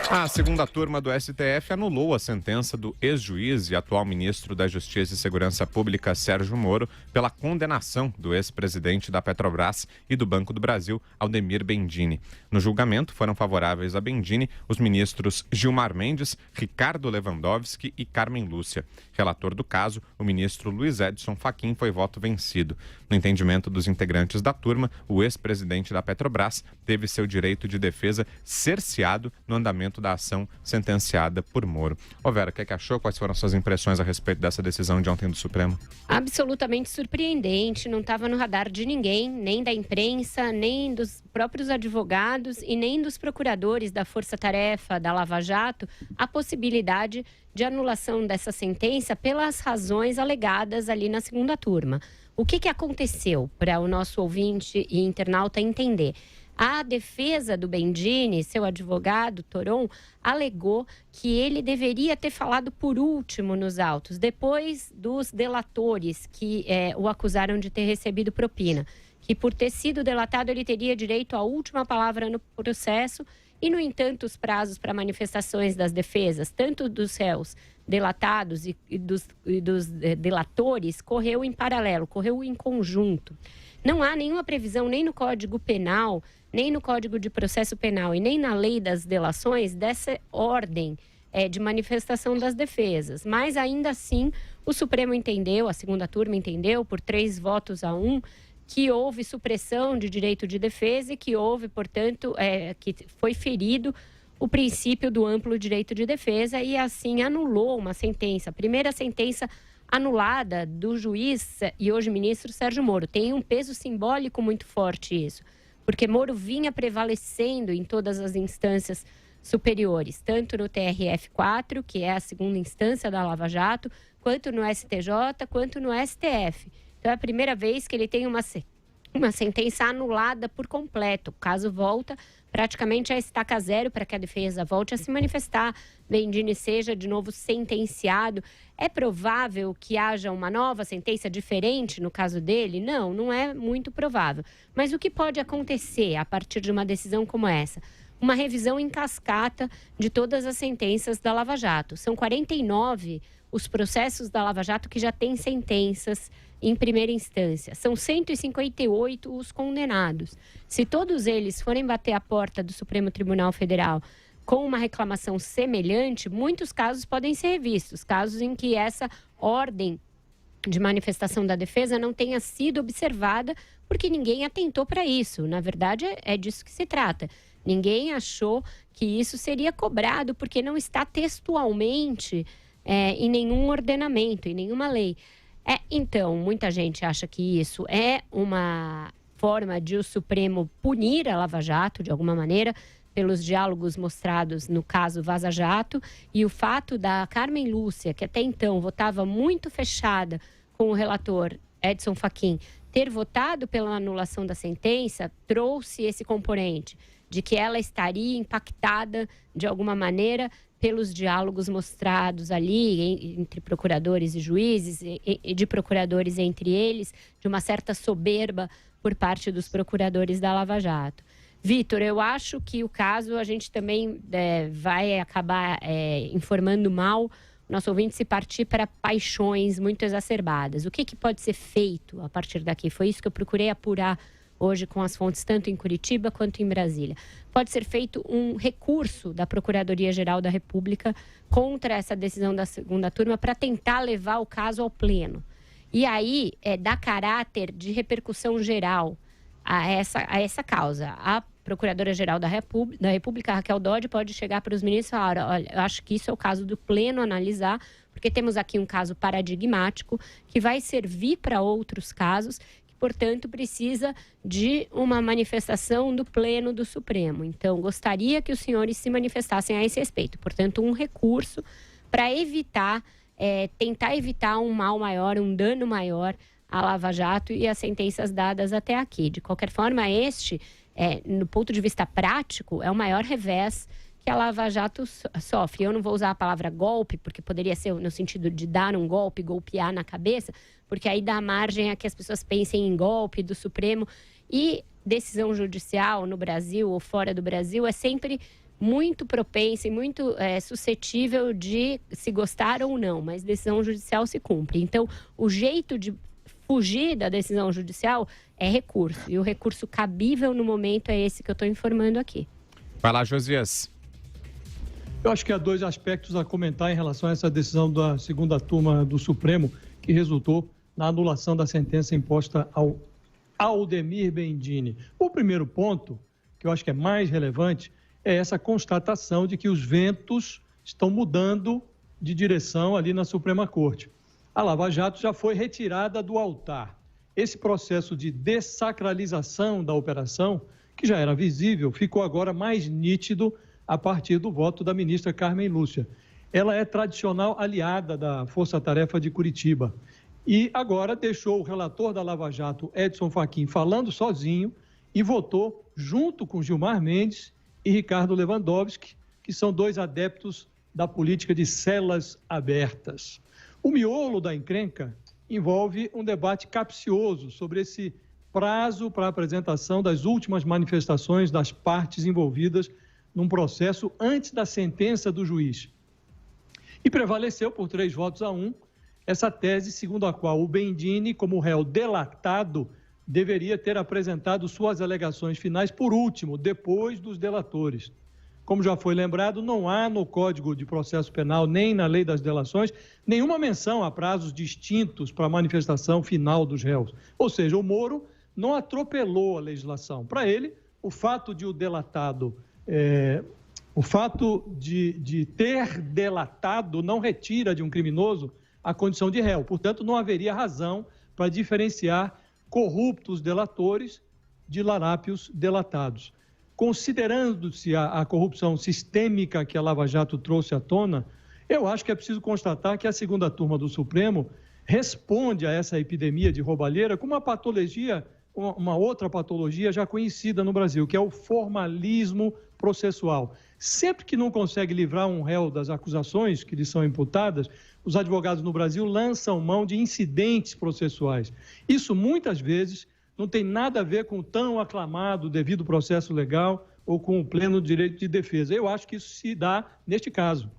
A segunda turma do STF anulou a sentença do ex-juiz e atual ministro da Justiça e Segurança Pública, Sérgio Moro, pela condenação do ex-presidente da Petrobras e do Banco do Brasil, Aldemir Bendini. No julgamento, foram favoráveis a Bendini os ministros Gilmar Mendes, Ricardo Lewandowski e Carmen Lúcia. Relator do caso, o ministro Luiz Edson Fachin, foi voto vencido. No entendimento dos integrantes da turma, o ex-presidente da Petrobras teve seu direito de defesa cerceado no andamento da ação sentenciada por Moro. Ô Vera, o que achou? Quais foram as suas impressões a respeito dessa decisão de ontem do Supremo? Absolutamente surpreendente, não estava no radar de ninguém, nem da imprensa, nem dos próprios advogados e nem dos procuradores da Força Tarefa da Lava Jato, a possibilidade de anulação dessa sentença pelas razões alegadas ali na segunda turma. O que aconteceu para o nosso ouvinte e internauta entender? A defesa do Bendini, seu advogado, Toron, alegou que ele deveria ter falado por último nos autos, depois dos delatores que o acusaram de ter recebido propina. Que por ter sido delatado ele teria direito à última palavra no processo e, no entanto, os prazos para manifestações das defesas, tanto dos réus delatados e dos delatores, correu em paralelo, correu em conjunto. Não há nenhuma previsão nem no Código Penal, nem no Código de Processo Penal e nem na Lei das Delações dessa ordem de manifestação das defesas. Mas, ainda assim, o Supremo entendeu, a segunda turma entendeu, por 3-1, que houve supressão de direito de defesa e que houve, portanto, que foi ferido o princípio do amplo direito de defesa e, assim, anulou uma sentença. A primeira sentença anulada do juiz e hoje ministro Sérgio Moro. Tem um peso simbólico muito forte isso, porque Moro vinha prevalecendo em todas as instâncias superiores, tanto no TRF4, que é a segunda instância da Lava Jato, quanto no STJ, quanto no STF. Então é a primeira vez que ele tem uma sentença anulada por completo. O caso volta praticamente a estaca zero para que a defesa volte a se manifestar, Bendini seja de novo sentenciado. É provável que haja uma nova sentença diferente no caso dele? Não, não é muito provável. Mas o que pode acontecer a partir de uma decisão como essa? Uma revisão em cascata de todas as sentenças da Lava Jato. São 49 os processos da Lava Jato que já têm sentenças em primeira instância. São 158 os condenados. Se todos eles forem bater a porta do Supremo Tribunal Federal com uma reclamação semelhante, muitos casos podem ser revistos. Casos em que essa ordem de manifestação da defesa não tenha sido observada porque ninguém atentou para isso. Na verdade, é disso que se trata. Ninguém achou que isso seria cobrado porque não está textualmente em nenhum ordenamento, em nenhuma lei. Então, muita gente acha que isso é uma forma de o Supremo punir a Lava Jato, de alguma maneira, pelos diálogos mostrados no caso Vaza Jato, e o fato da Carmen Lúcia, que até então votava muito fechada com o relator Edson Fachin, ter votado pela anulação da sentença, trouxe esse componente de que ela estaria impactada, de alguma maneira, pelos diálogos mostrados ali entre procuradores e juízes, e de procuradores entre eles, de uma certa soberba por parte dos procuradores da Lava Jato. Vitor, eu acho que o caso a gente também vai acabar informando mal o nosso ouvinte se partir para paixões muito exacerbadas. O que pode ser feito a partir daqui? Foi isso que eu procurei apurar hoje com as fontes tanto em Curitiba quanto em Brasília. Pode ser feito um recurso da Procuradoria-Geral da República contra essa decisão da segunda turma para tentar levar o caso ao pleno. E aí, dar caráter de repercussão geral a essa causa. A Procuradora-Geral da República, Raquel Dodge, pode chegar para os ministros e falar: olha, eu acho que isso é o caso do pleno analisar, porque temos aqui um caso paradigmático que vai servir para outros casos, portanto, precisa de uma manifestação do Pleno do Supremo. Então, gostaria que os senhores se manifestassem a esse respeito. Portanto, um recurso para evitar, tentar evitar um mal maior, um dano maior à Lava Jato e às sentenças dadas até aqui. De qualquer forma, no ponto de vista prático, é o maior revés que a Lava Jato sofre. Eu não vou usar a palavra golpe, porque poderia ser no sentido de dar um golpe, golpear na cabeça, porque aí dá margem a que as pessoas pensem em golpe do Supremo. E decisão judicial no Brasil ou fora do Brasil é sempre muito propensa e muito suscetível de se gostar ou não, mas decisão judicial se cumpre. Então, o jeito de fugir da decisão judicial é recurso. E o recurso cabível no momento é esse que eu estou informando aqui. Vai lá, Josias. Eu acho que há dois aspectos a comentar em relação a essa decisão da segunda turma do Supremo, que resultou na anulação da sentença imposta ao Aldemir Bendini. O primeiro ponto, que eu acho que é mais relevante, é essa constatação de que os ventos estão mudando de direção ali na Suprema Corte. A Lava Jato já foi retirada do altar. Esse processo de dessacralização da operação, que já era visível, ficou agora mais nítido a partir do voto da ministra Carmen Lúcia. Ela é tradicional aliada da Força Tarefa de Curitiba. E agora deixou o relator da Lava Jato, Edson Fachin, falando sozinho e votou junto com Gilmar Mendes e Ricardo Lewandowski, que são dois adeptos da política de celas abertas. O miolo da encrenca envolve um debate capcioso sobre esse prazo para a apresentação das últimas manifestações das partes envolvidas num processo antes da sentença do juiz. E prevaleceu por 3-1 essa tese segundo a qual o Bendini, como réu delatado, deveria ter apresentado suas alegações finais por último, depois dos delatores. Como já foi lembrado, não há no Código de Processo Penal, nem na Lei das Delações, nenhuma menção a prazos distintos para a manifestação final dos réus. Ou seja, o Moro não atropelou a legislação. Para ele, o fato de o delatado, o fato de ter delatado não retira de um criminoso a condição de réu. Portanto, não haveria razão para diferenciar corruptos delatores de larápios delatados. Considerando-se a corrupção sistêmica que a Lava Jato trouxe à tona, eu acho que é preciso constatar que a segunda turma do Supremo responde a essa epidemia de roubalheira com uma patologia, uma outra patologia já conhecida no Brasil, que é o formalismo processual. Sempre que não consegue livrar um réu das acusações que lhe são imputadas, os advogados no Brasil lançam mão de incidentes processuais. Isso, muitas vezes, não tem nada a ver com o tão aclamado devido processo legal ou com o pleno direito de defesa. Eu acho que isso se dá neste caso.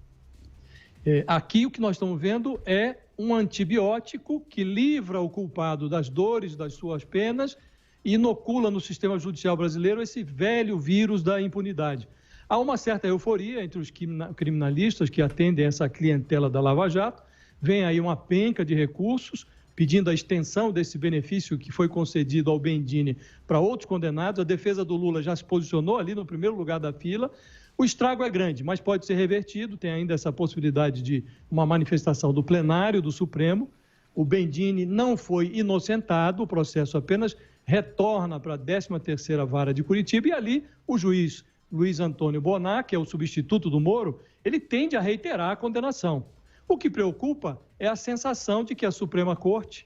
Aqui o que nós estamos vendo é um antibiótico que livra o culpado das dores das suas penas e inocula no sistema judicial brasileiro esse velho vírus da impunidade. Há uma certa euforia entre os criminalistas que atendem essa clientela da Lava Jato, vem aí uma penca de recursos, pedindo a extensão desse benefício que foi concedido ao Bendini para outros condenados. A defesa do Lula já se posicionou ali no primeiro lugar da fila. O estrago é grande, mas pode ser revertido, tem ainda essa possibilidade de uma manifestação do plenário do Supremo. O Bendini não foi inocentado, o processo apenas retorna para a 13ª Vara de Curitiba e ali o juiz Luiz Antônio Bonar, que é o substituto do Moro, ele tende a reiterar a condenação. O que preocupa é a sensação de que a Suprema Corte,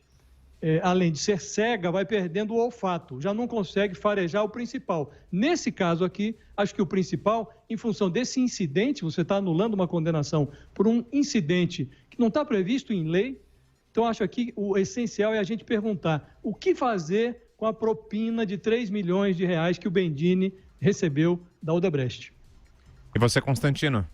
além de ser cega, vai perdendo o olfato, já não consegue farejar o principal. Nesse caso aqui, acho que o principal, em função desse incidente, você está anulando uma condenação por um incidente que não está previsto em lei, então acho aqui o essencial é a gente perguntar o que fazer com a propina de 3 milhões de reais que o Bendini recebeu da Odebrecht. E você, Constantino?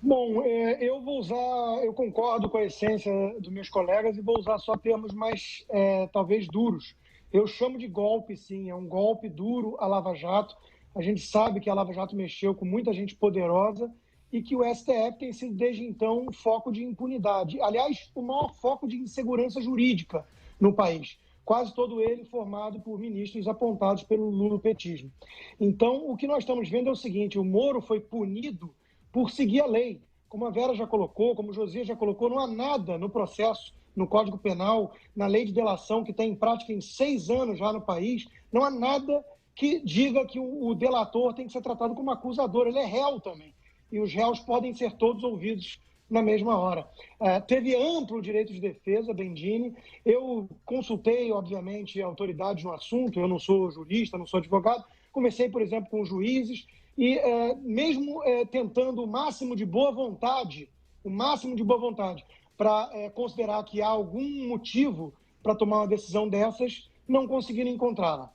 Bom, eu concordo com a essência dos meus colegas e vou usar só termos mais, talvez, duros. Eu chamo de golpe, sim, é um golpe duro a Lava Jato. A gente sabe que a Lava Jato mexeu com muita gente poderosa e que o STF tem sido, desde então, um foco de impunidade. Aliás, o maior foco de insegurança jurídica no país. Quase todo ele formado por ministros apontados pelo lulopetismo. Então, o que nós estamos vendo é o seguinte, o Moro foi punido por seguir a lei. Como a Vera já colocou, como o Josias já colocou, não há nada no processo, no Código Penal, na lei de delação, que está em prática em 6 anos já no país, não há nada que diga que o delator tem que ser tratado como acusador. Ele é réu também. E os réus podem ser todos ouvidos na mesma hora. Teve amplo direito de defesa, Bendini. Eu consultei, obviamente, autoridades no assunto, eu não sou jurista, não sou advogado. Conversei, por exemplo, com juízes e mesmo tentando o máximo de boa vontade para considerar que há algum motivo para tomar uma decisão dessas, não conseguiram encontrá-la.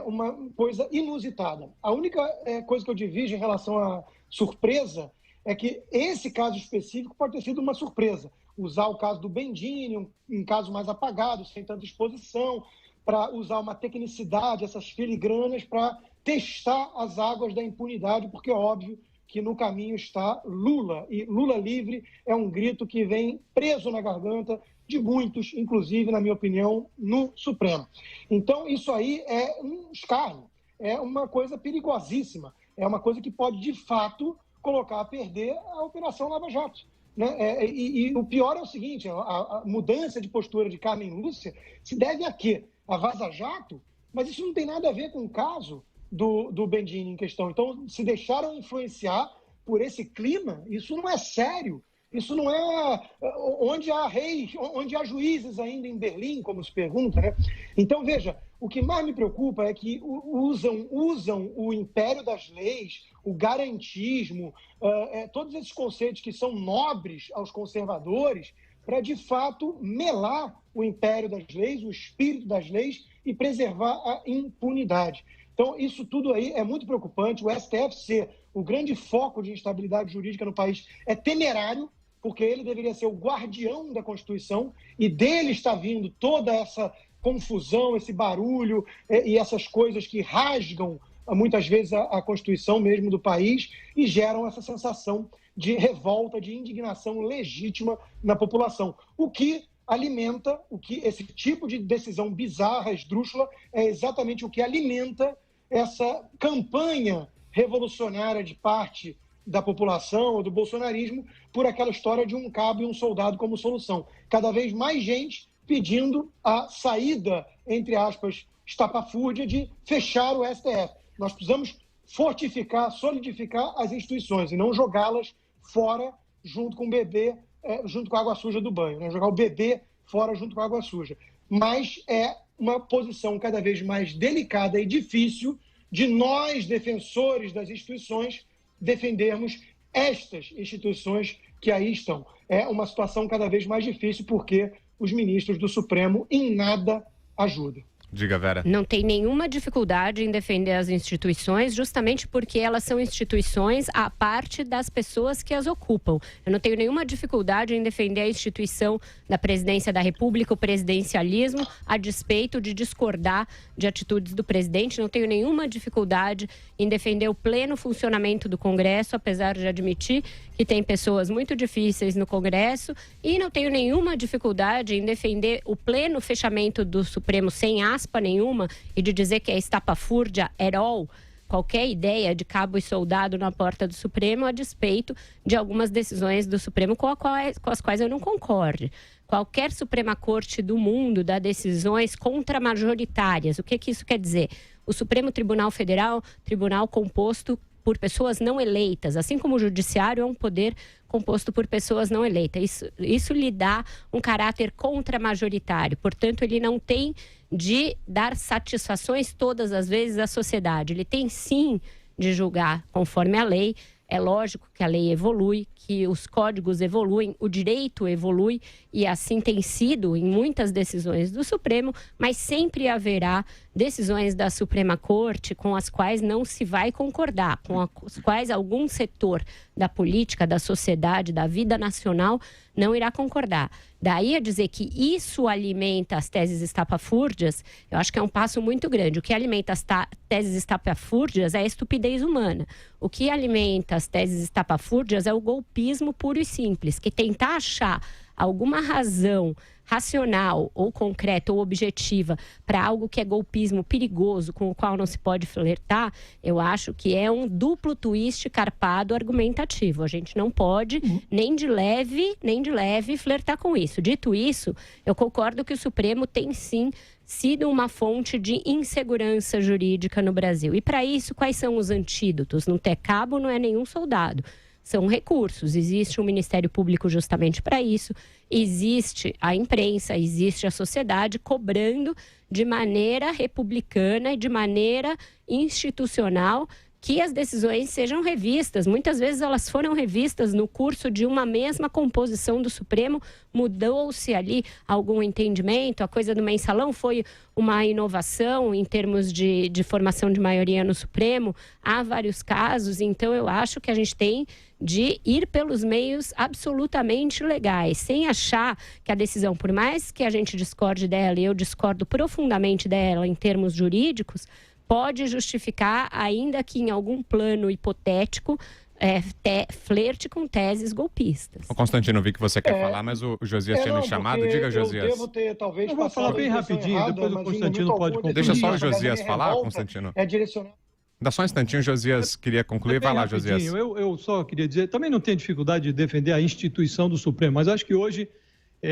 uma coisa inusitada. A única coisa que eu divido em relação à surpresa é que esse caso específico pode ter sido uma surpresa. Usar o caso do Bendini, um caso mais apagado, sem tanta exposição, para usar uma tecnicidade, essas filigranas, para testar as águas da impunidade, porque é óbvio que no caminho está Lula. E Lula livre é um grito que vem preso na garganta de muitos, inclusive, na minha opinião, no Supremo. Então, isso aí é um escárnio, é uma coisa perigosíssima, é uma coisa que pode, de fato, colocar a perder a Operação Lava Jato. Né? E o pior é o seguinte, a mudança de postura de Carmen Lúcia se deve a quê? A Vaza Jato? Mas isso não tem nada a ver com o caso do Bendini em questão. Então, se deixaram influenciar por esse clima, isso não é sério. Isso não é onde há reis, onde há juízes ainda em Berlim, como se pergunta, né? Então, veja, o que mais me preocupa é que usam o império das leis, o garantismo, todos esses conceitos que são nobres aos conservadores, para, de fato, melar o império das leis, o espírito das leis e preservar a impunidade. Então, isso tudo aí é muito preocupante. O STF ser o grande foco de instabilidade jurídica no país é temerário, porque ele deveria ser o guardião da Constituição e dele está vindo toda essa confusão, esse barulho e essas coisas que rasgam muitas vezes a Constituição mesmo do país e geram essa sensação de revolta, de indignação legítima na população. O que alimenta, esse tipo de decisão bizarra, esdrúxula, é exatamente o que alimenta essa campanha revolucionária de parte da população ou do bolsonarismo por aquela história de um cabo e um soldado como solução. Cada vez mais gente pedindo a saída, entre aspas, estapafúrdia de fechar o STF. Nós precisamos fortificar, solidificar as instituições e não jogá-las fora junto com o bebê, junto com a água suja do banho, né? Jogar o bebê fora junto com a água suja. Mas é uma posição cada vez mais delicada e difícil de nós, defensores das instituições, defendermos estas instituições que aí estão. É uma situação cada vez mais difícil porque os ministros do Supremo em nada ajudam. Diga, Vera. Não tem nenhuma dificuldade em defender as instituições, justamente porque elas são instituições à parte das pessoas que as ocupam. Eu não tenho nenhuma dificuldade em defender a instituição da presidência da República, o presidencialismo, a despeito de discordar de atitudes do presidente. Não tenho nenhuma dificuldade em defender o pleno funcionamento do Congresso, apesar de admitir que tem pessoas muito difíceis no Congresso, e não tenho nenhuma dificuldade em defender o pleno fechamento do Supremo sem aspa nenhuma e de dizer que é estapafúrdia at all, qualquer ideia de cabo e soldado na porta do Supremo, a despeito de algumas decisões do Supremo com as quais eu não concordo. Qualquer Suprema Corte do mundo dá decisões contramajoritárias. O que isso quer dizer? O Supremo Tribunal Federal, tribunal composto por pessoas não eleitas, assim como o judiciário é um poder composto por pessoas não eleitas. Isso lhe dá um caráter contramajoritário, portanto, ele não tem de dar satisfações todas as vezes à sociedade. Ele tem sim de julgar conforme a lei. É lógico que a lei evolui, que os códigos evoluem, o direito evolui e assim tem sido em muitas decisões do Supremo, mas sempre haverá decisões da Suprema Corte com as quais não se vai concordar, com as quais algum setor da política, da sociedade, da vida nacional não irá concordar. Daí a dizer que isso alimenta as teses estapafúrdias, eu acho que é um passo muito grande. O que alimenta as teses estapafúrdias é a estupidez humana. O que alimenta as teses estapafúrdias é o golpismo puro e simples, que tentar achar alguma razão racional ou concreta ou objetiva para algo que é golpismo perigoso, com o qual não se pode flertar, eu acho que é um duplo twist carpado argumentativo. A gente não pode nem de leve flertar com isso. Dito isso, eu concordo que o Supremo tem sim sido uma fonte de insegurança jurídica no Brasil. E para isso, quais são os antídotos? Não ter cabo não é nenhum soldado. São recursos, existe um Ministério Público justamente para isso, existe a imprensa, existe a sociedade cobrando de maneira republicana e de maneira institucional que as decisões sejam revistas. Muitas vezes elas foram revistas no curso de uma mesma composição do Supremo, mudou-se ali algum entendimento, a coisa do mensalão foi uma inovação em termos de formação de maioria no Supremo, há vários casos, então eu acho que a gente tem de ir pelos meios absolutamente legais, sem achar que a decisão, por mais que a gente discorde dela, e eu discordo profundamente dela em termos jurídicos, pode justificar, ainda que em algum plano hipotético, flerte com teses golpistas. O Constantino, vi que você quer falar, mas o Josias tinha me chamado. Diga, Josias. Eu devo ter, talvez, eu vou falar bem rapidinho, errada, depois o Constantino pode concluir. Deixa só o Josias falar, Constantino. Dá só um instantinho, Josias queria concluir. Vai lá, Josias. Eu só queria dizer, também não tenho dificuldade de defender a instituição do Supremo, mas acho que hoje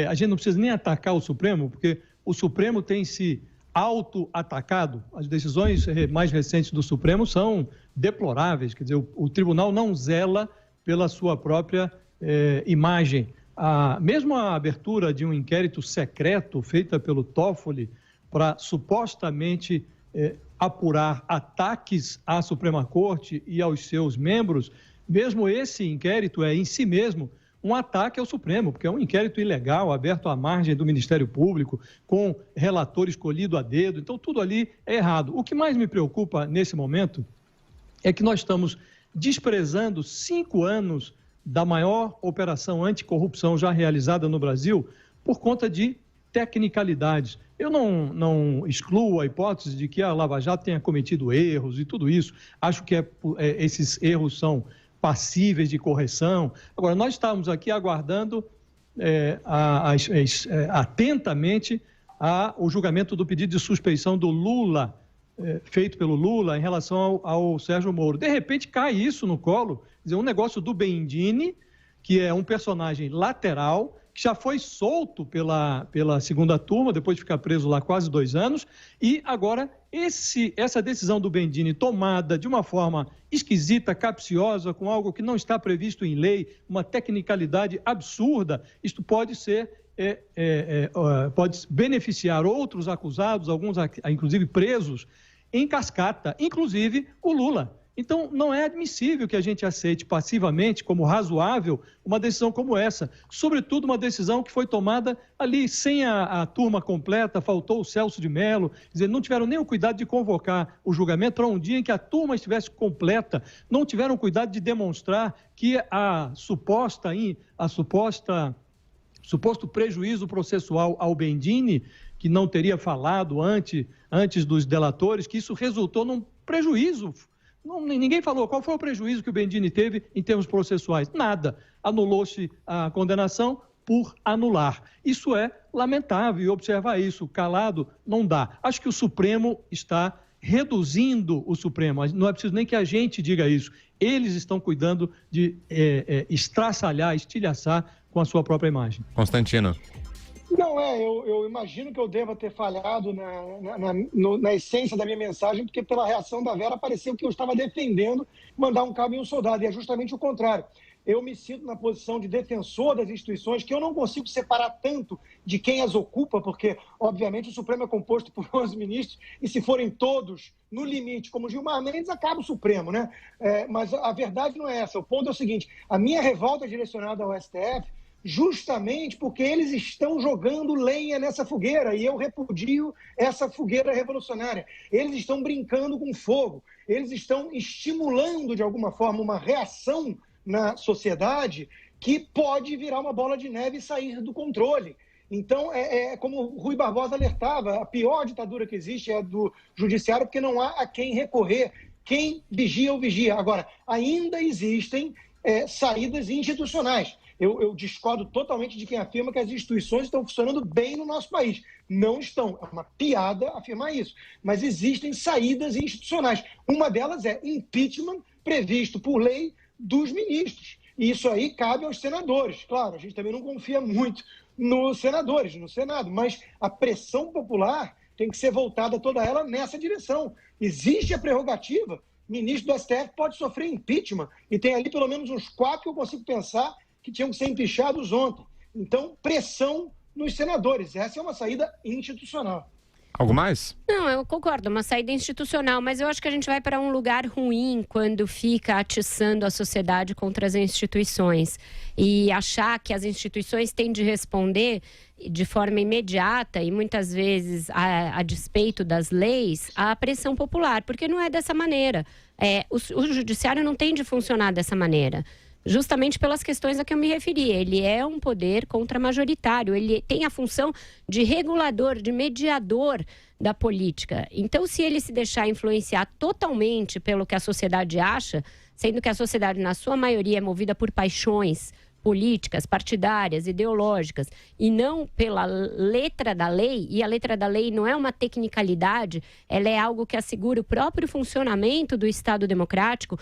a gente não precisa nem atacar o Supremo, porque o Supremo tem se auto-atacado. As decisões mais recentes do Supremo são deploráveis, quer dizer, o tribunal não zela pela sua própria imagem. Mesmo a abertura de um inquérito secreto feita pelo Toffoli para supostamente apurar ataques à Suprema Corte e aos seus membros, mesmo esse inquérito é em si mesmo um ataque ao Supremo, porque é um inquérito ilegal, aberto à margem do Ministério Público, com relator escolhido a dedo, então tudo ali é errado. O que mais me preocupa nesse momento é que nós estamos desprezando 5 anos da maior operação anticorrupção já realizada no Brasil por conta de tecnicalidades. Eu não excluo a hipótese de que a Lava Jato tenha cometido erros e tudo isso. Acho que esses erros são passíveis de correção. Agora, nós estamos aqui aguardando atentamente o julgamento do pedido de suspeição do Lula, feito pelo Lula em relação ao Sérgio Moro. De repente, cai isso no colo, quer dizer, um negócio do Bendini, que é um personagem lateral, que já foi solto pela segunda turma, depois de ficar preso lá quase 2 anos, e agora essa decisão do Bendini tomada de uma forma esquisita, capciosa, com algo que não está previsto em lei, uma tecnicalidade absurda, isto pode ser, pode beneficiar outros acusados, alguns inclusive presos, em cascata, inclusive o Lula. Então, não é admissível que a gente aceite passivamente, como razoável, uma decisão como essa. Sobretudo, uma decisão que foi tomada ali sem a turma completa, faltou o Celso de Mello, quer dizer, não tiveram nem o cuidado de convocar o julgamento para um dia em que a turma estivesse completa, não tiveram cuidado de demonstrar que suposto prejuízo processual ao Bendini, que não teria falado antes dos delatores, que isso resultou num prejuízo. Ninguém falou qual foi o prejuízo que o Bendini teve em termos processuais. Nada. Anulou-se a condenação por anular. Isso é lamentável, e observar isso calado não dá. Acho que o Supremo está reduzindo o Supremo. Não é preciso nem que a gente diga isso. Eles estão cuidando de estraçalhar, estilhaçar com a sua própria imagem. Constantino. Não, eu imagino que eu deva ter falhado na essência da minha mensagem, porque pela reação da Vera pareceu que eu estava defendendo mandar um cabo em um soldado, e é justamente o contrário. Eu me sinto na posição de defensor das instituições, que eu não consigo separar tanto de quem as ocupa, porque, obviamente, o Supremo é composto por 11 ministros, e se forem todos no limite, como Gilmar Mendes, acaba o Supremo, né? Mas a verdade não é essa. O ponto é o seguinte: a minha revolta é direcionada ao STF, justamente porque eles estão jogando lenha nessa fogueira, e eu repudio essa fogueira revolucionária. Eles estão brincando com fogo, eles estão estimulando, de alguma forma, uma reação na sociedade que pode virar uma bola de neve e sair do controle. Então, como o Rui Barbosa alertava, a pior ditadura que existe é a do judiciário, porque não há a quem recorrer. Quem vigia, o vigia. Agora, ainda existem saídas institucionais. Eu discordo totalmente de quem afirma que as instituições estão funcionando bem no nosso país. Não estão. É uma piada afirmar isso. Mas existem saídas institucionais. Uma delas é impeachment previsto por lei dos ministros. E isso aí cabe aos senadores. Claro, a gente também não confia muito nos senadores, no Senado, mas a pressão popular tem que ser voltada toda ela nessa direção. Existe a prerrogativa, ministro do STF pode sofrer impeachment, e tem ali pelo menos uns 4 que eu consigo pensar que tinham que ser empichados ontem. Então, pressão nos senadores. Essa é uma saída institucional. Algo mais? Não, eu concordo, uma saída institucional, mas eu acho que a gente vai para um lugar ruim quando fica atiçando a sociedade contra as instituições e achar que as instituições têm de responder de forma imediata e muitas vezes a despeito das leis à pressão popular, porque não é dessa maneira. O judiciário não tem de funcionar dessa maneira. Justamente pelas questões a que eu me referi. Ele é um poder contramajoritário, ele tem a função de regulador, de mediador da política. Então, se ele se deixar influenciar totalmente pelo que a sociedade acha, sendo que a sociedade, na sua maioria, é movida por paixões políticas, partidárias, ideológicas, e não pela letra da lei, e a letra da lei não é uma tecnicalidade, ela é algo que assegura o próprio funcionamento do Estado democrático,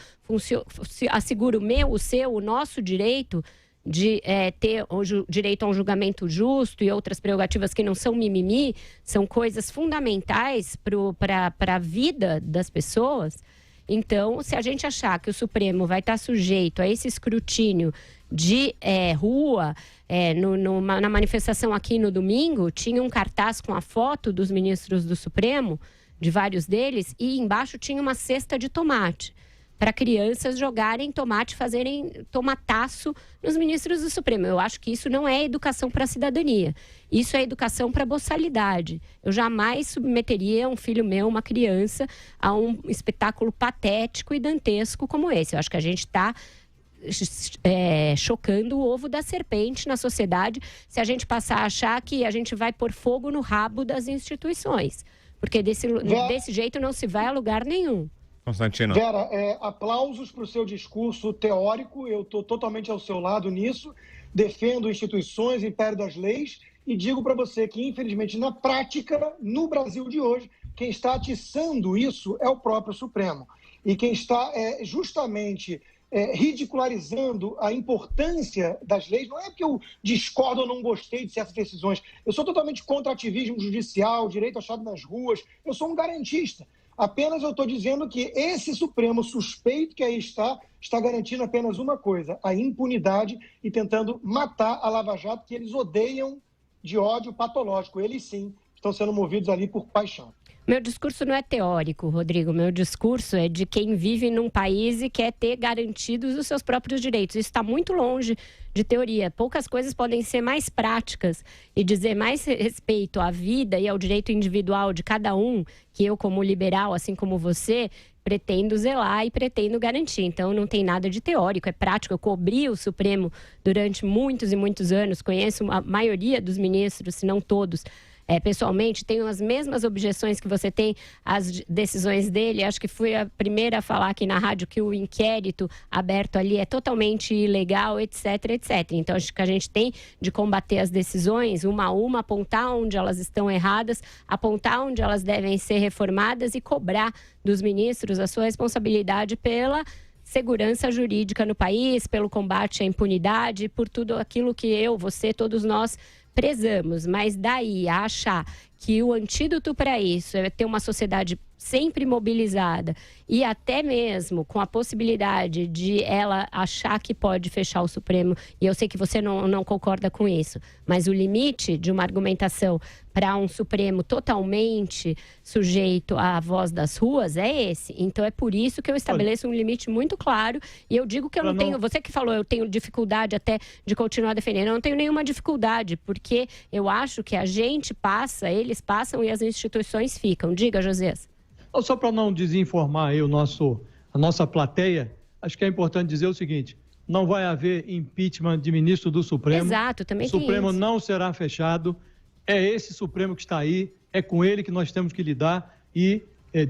assegura o meu, o seu, o nosso direito de ter o direito a um julgamento justo e outras prerrogativas que não são mimimi, são coisas fundamentais para a vida das pessoas. Então, se a gente achar que o Supremo vai estar sujeito a esse escrutínio de rua, na manifestação aqui no domingo, tinha um cartaz com a foto dos ministros do Supremo, de vários deles, e embaixo tinha uma cesta de tomate, para crianças jogarem tomate, fazerem tomataço nos ministros do Supremo. Eu acho que isso não é educação para a cidadania. Isso é educação para a boçalidade. Eu jamais submeteria um filho meu, uma criança, a um espetáculo patético e dantesco como esse. Eu acho que a gente está chocando o ovo da serpente na sociedade se a gente passar a achar que a gente vai pôr fogo no rabo das instituições. Porque desse jeito não se vai a lugar nenhum. Constantino. Vera, aplausos para o seu discurso teórico, eu estou totalmente ao seu lado nisso, defendo instituições, império das leis, e digo para você que, infelizmente, na prática, no Brasil de hoje, quem está atiçando isso é o próprio Supremo. E quem está justamente ridicularizando a importância das leis, não é porque eu discordo ou não gostei de certas decisões, eu sou totalmente contra ativismo judicial, direito achado nas ruas, eu sou um garantista. Apenas eu estou dizendo que esse Supremo suspeito que aí está garantindo apenas uma coisa, a impunidade e tentando matar a Lava Jato, que eles odeiam de ódio patológico. Eles sim estão sendo movidos ali por paixão. Meu discurso não é teórico, Rodrigo. Meu discurso é de quem vive num país e quer ter garantidos os seus próprios direitos. Isso está muito longe de teoria. Poucas coisas podem ser mais práticas e dizer mais respeito à vida e ao direito individual de cada um, que eu, como liberal, assim como você, pretendo zelar e pretendo garantir. Então, não tem nada de teórico, é prático. Eu cobri o Supremo durante muitos e muitos anos, conheço a maioria dos ministros, se não todos, pessoalmente, tenho as mesmas objeções que você tem às decisões dele. Acho que fui a primeira a falar aqui na rádio que o inquérito aberto ali é totalmente ilegal, etc, etc. Então, acho que a gente tem de combater as decisões, uma a uma, apontar onde elas estão erradas, apontar onde elas devem ser reformadas e cobrar dos ministros a sua responsabilidade pela segurança jurídica no país, pelo combate à impunidade, por tudo aquilo que eu, você, todos nós prezamos. Mas daí a achar que o antídoto para isso é ter uma sociedade sempre mobilizada e até mesmo com a possibilidade de ela achar que pode fechar o Supremo, e eu sei que você não concorda com isso, mas o limite de uma argumentação para um Supremo totalmente sujeito à voz das ruas é esse. Então é por isso que eu estabeleço um limite muito claro, e eu digo que eu não tenho, você que falou, eu tenho dificuldade até de continuar defendendo, eu não tenho nenhuma dificuldade, porque eu acho que a gente passa, eles passam e as instituições ficam. Diga, Josias. Só para não desinformar aí a nossa plateia, acho que é importante dizer o seguinte: não vai haver impeachment de ministro do Supremo. Exato, também tem isso. O Supremo não será fechado. É esse Supremo que está aí, é com ele que nós temos que lidar e,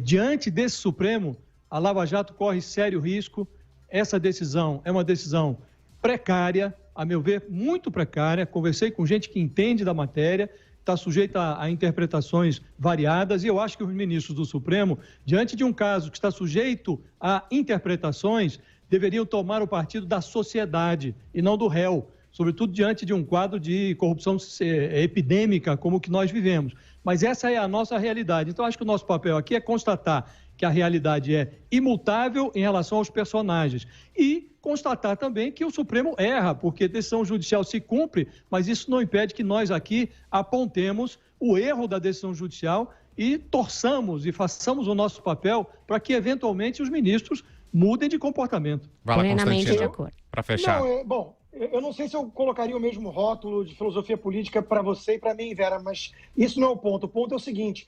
diante desse Supremo, a Lava Jato corre sério risco. Essa decisão é uma decisão precária, a meu ver, muito precária. Conversei com gente que entende da matéria, está sujeita a interpretações variadas, e eu acho que os ministros do Supremo, diante de um caso que está sujeito a interpretações, deveriam tomar o partido da sociedade e não do réu, sobretudo diante de um quadro de corrupção epidêmica como o que nós vivemos. Mas essa é a nossa realidade. Então, acho que o nosso papel aqui é constatar que a realidade é imutável em relação aos personagens e constatar também que o Supremo erra, porque a decisão judicial se cumpre, mas isso não impede que nós aqui apontemos o erro da decisão judicial e torçamos e façamos o nosso papel para que, eventualmente, os ministros mudem de comportamento. Vai lá, Plenamente de Constantino, acordo. para fechar. Bom, eu não sei se eu colocaria o mesmo rótulo de filosofia política para você e para mim, Vera, mas isso não é o ponto. O ponto é o seguinte,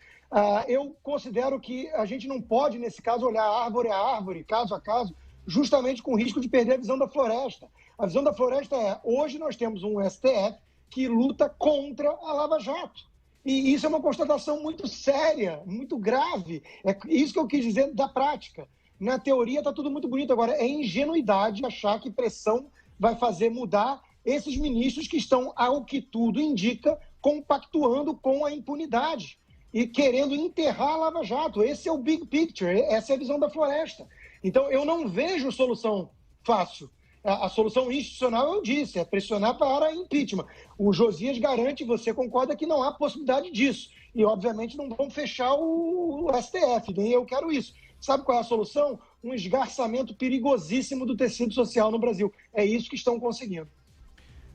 eu considero que a gente não pode, nesse caso, olhar árvore a árvore, caso a caso, justamente com o risco de perder a visão da floresta. A visão da floresta é, hoje nós temos um STF que luta contra a Lava Jato. E isso é uma constatação muito séria, muito grave. É isso que eu quis dizer da prática. Na teoria está tudo muito bonito. Agora, é ingenuidade achar que pressão vai fazer mudar esses ministros que estão, ao que tudo indica, compactuando com a impunidade e querendo enterrar a Lava Jato. Esse é o big picture, essa é a visão da floresta. Então, eu não vejo solução fácil. A solução institucional, eu disse, é pressionar para impeachment. O Josias garante, você concorda que não há possibilidade disso. E, obviamente, não vão fechar o STF, nem eu quero isso. Sabe qual é a solução? Um esgarçamento perigosíssimo do tecido social no Brasil. É isso que estão conseguindo.